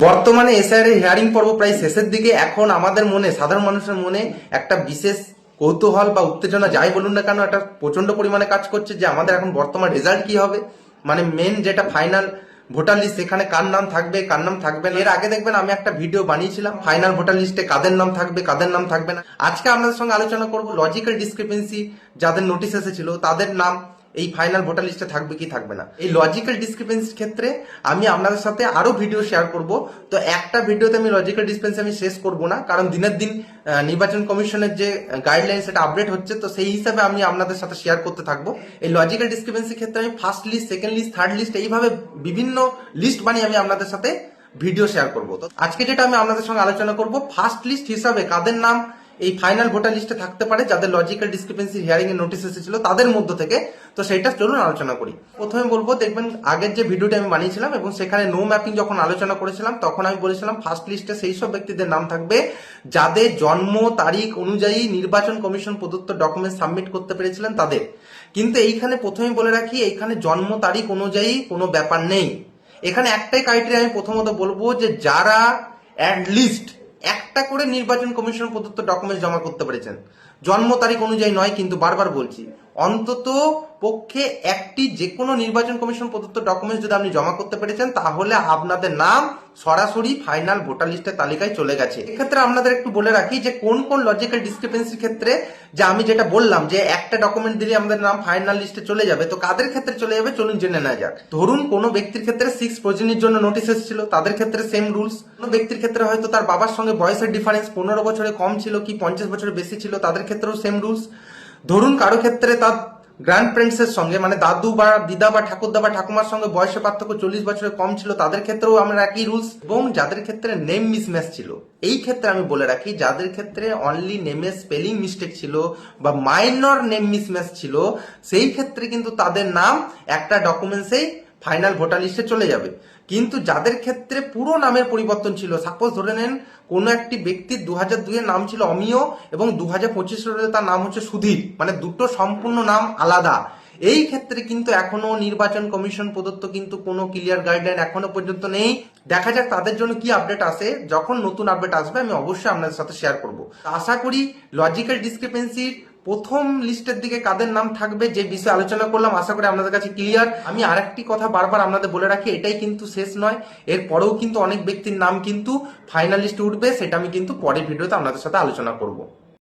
বর্তমানে এসআইআর এর হিয়ারিং পর্ব প্রায় শেষের দিকে। এখন আমাদের মনে, সাধারণ মানুষের মনে একটা বিশেষ কৌতূহল বা উত্তেজনা যাই বলুন না কেন, একটা প্রচন্ড পরিমাণে কাজ করছে যে আমাদের এখন বর্তমান রেজাল্ট কি হবে, মানে মেন যেটা ফাইনাল ভোটার লিস্ট, সেখানে কার নাম থাকবে কার নাম থাকবে না। এর আগে দেখবেন আমি একটা ভিডিও বানিয়েছিলাম ফাইনাল ভোটার লিস্টে কাদের নাম থাকবে কাদের নাম থাকবে না। আজকে আপনাদের সঙ্গে আলোচনা করব লজিক্যাল ডিসক্রিপেন্সি, যাদের নোটিশ এসেছিল তাদের নাম এই ফাইনাল ভোটার লিস্টে থাকবে কি থাকবে না। এই লজিক্যাল ডিসক্রিপেন্সির ক্ষেত্রে আমি আপনাদের সাথে আরো ভিডিও শেয়ার করব। তো একটা ভিডিওতে আমি লজিক্যাল ডিসক্রিপেন্সি আমি শেষ করব না, কারণ দিনের দিন নির্বাচন কমিশনের যে গাইডলাইন সেটা আপডেট হচ্ছে, তো সেই হিসাবে আমি আপনাদের সাথে শেয়ার করতে থাকবো। এই লজিক্যাল ডিসক্রিপেন্সির ক্ষেত্রে আমি first list, second list, third list, এইভাবে বিভিন্ন লিস্ট বানিয়ে আমি আপনাদের সাথে ভিডিও শেয়ার করব। তো আজকে যেটা আমি আপনাদের সঙ্গে আলোচনা করব, ফার্স্ট লিস্ট হিসাবে কাদের নাম এই ফাইনাল ভোটার লিস্টে থাকতে পারে যাদের লজিক্যাল ডিসক্রিপেন্সি হিয়ারিং এর নোটিশ এসেছিল তাদের মধ্য থেকে। তো সেটা চলুন আলোচনা করি। প্রথমে বলবো, দেখবেন আগের যে ভিডিওটি আমি বানিয়েছিলাম এবং সেখানে নো ম্যাপিং যখন আলোচনা করেছিলাম, তখন আমি বলেছিলাম ফার্স্ট লিস্টে সেই সব ব্যক্তিদের নাম থাকবে যাদের জন্ম তারিখ অনুযায়ী নির্বাচন কমিশন প্রদত্ত ডকুমেন্ট সাবমিট করতে পেরেছিলেন তাদের। কিন্তু এইখানে প্রথমেই বলে রাখি, এইখানে জন্ম তারিখ অনুযায়ী কোনো ব্যাপার নেই। এখানে একটাই ক্রাইটেরিয়া আমি প্রথমত বলবো, যে যারা অ্যাটলিস্ট একটা করে নির্বাচন কমিশন প্রদত্ত ডকুমেন্ট জমা করতে পেরেছেন, জন্ম তারিখ অনুযায়ী নয়, কিন্তু বারবার বলছি অন্তত পক্ষে একটি যে কোনো নির্বাচন কমিশন প্রদত্ত ডকুমেন্টস যদি আপনি জমা করতে পেরেছেন, তাহলে আপনাদের নাম সরাসরি ফাইনাল ভোটার লিস্টের তালিকায় চলে গেছে। এক্ষেত্রে আপনাদের একটু বলে রাখি যে কোন কোন লজিক্যাল ডিসক্রিপেন্সির ক্ষেত্রে, যে আমি যেটা বললাম যে একটা ডকুমেন্ট দিলে আমাদের নাম ফাইনাল লিস্টে চলে যাবে, তো কাদের ক্ষেত্রে চলে যাবে চলুন জেনে নেওয়া যাক। ধরুন কোনো ব্যক্তির ক্ষেত্রে 6 প্রজনীর জন্য নোটিশ এসেছিল, তাদের ক্ষেত্রে সেম রুলস। কোনো ব্যক্তির ক্ষেত্রে হয়তো তার বাবার সঙ্গে বয়সের ডিফারেন্স 15 বছরে কম ছিল কি 50 বছরের বেশি ছিল, তাদের ক্ষেত্রেও সেম রুলস। ধরুন কারো ক্ষেত্রে তার গ্র্যান্ড প্যারেন্টসের সঙ্গে, মানে দাদু বা দিদা বা ঠাকুরদা বা ঠাকুমার সঙ্গে বয়সের পার্থক্য 40 বছরের কম ছিল, তাদের ক্ষেত্রেও আমরা একই রুলস। এবং যাদের ক্ষেত্রে নেম মিসম্যাচ ছিল, এই ক্ষেত্রে আমি বলে রাখি যাদের ক্ষেত্রে অনলি নেমে স্পেলিং মিস্টেক ছিল বা মাইনর নেম মিসম্যাচ ছিল, সেই ক্ষেত্রে কিন্তু তাদের নাম একটা ডকুমেন্টসেই ফাইনাল ভোটার লিস্টে চলে যাবে। কিন্তু যাদের ক্ষেত্রে পুরো নামের পরিবর্তন ছিল, সাপোজ ধরে নেন কোনো একটি ব্যক্তির 2002 এর নাম ছিল অমিয় এবং 2025 সালে তার নাম হচ্ছে সুধীর, মানে দুটো সম্পূর্ণ নাম আলাদা, এই ক্ষেত্রে কিন্তু এখনো নির্বাচন কমিশন প্রদত্ত কিন্তু কোনো ক্লিয়ার গাইডলাইন এখনো পর্যন্ত নেই। দেখা যাক তাদের জন্য কি আপডেট আসে। যখন নতুন আপডেট আসবে আমি অবশ্যই আপনাদের সাথে শেয়ার করব। আশা করি লজিক্যাল ডিসক্রিপেন্সির প্রথম লিস্টের দিকে কাদের নাম থাকবে যে বিষয়ে আলোচনা করলাম, আশা করি আপনাদের কাছে ক্লিয়ার। আমি আরেকটি কথা বারবার আপনাদের বলে রাখি, এটাই কিন্তু শেষ নয়, এর পরেও কিন্তু অনেক ব্যক্তির নাম কিন্তু ফাইনাল লিস্টে উঠবে, সেটা আমি কিন্তু পরের ভিডিওতে আপনাদের সাথে আলোচনা করব।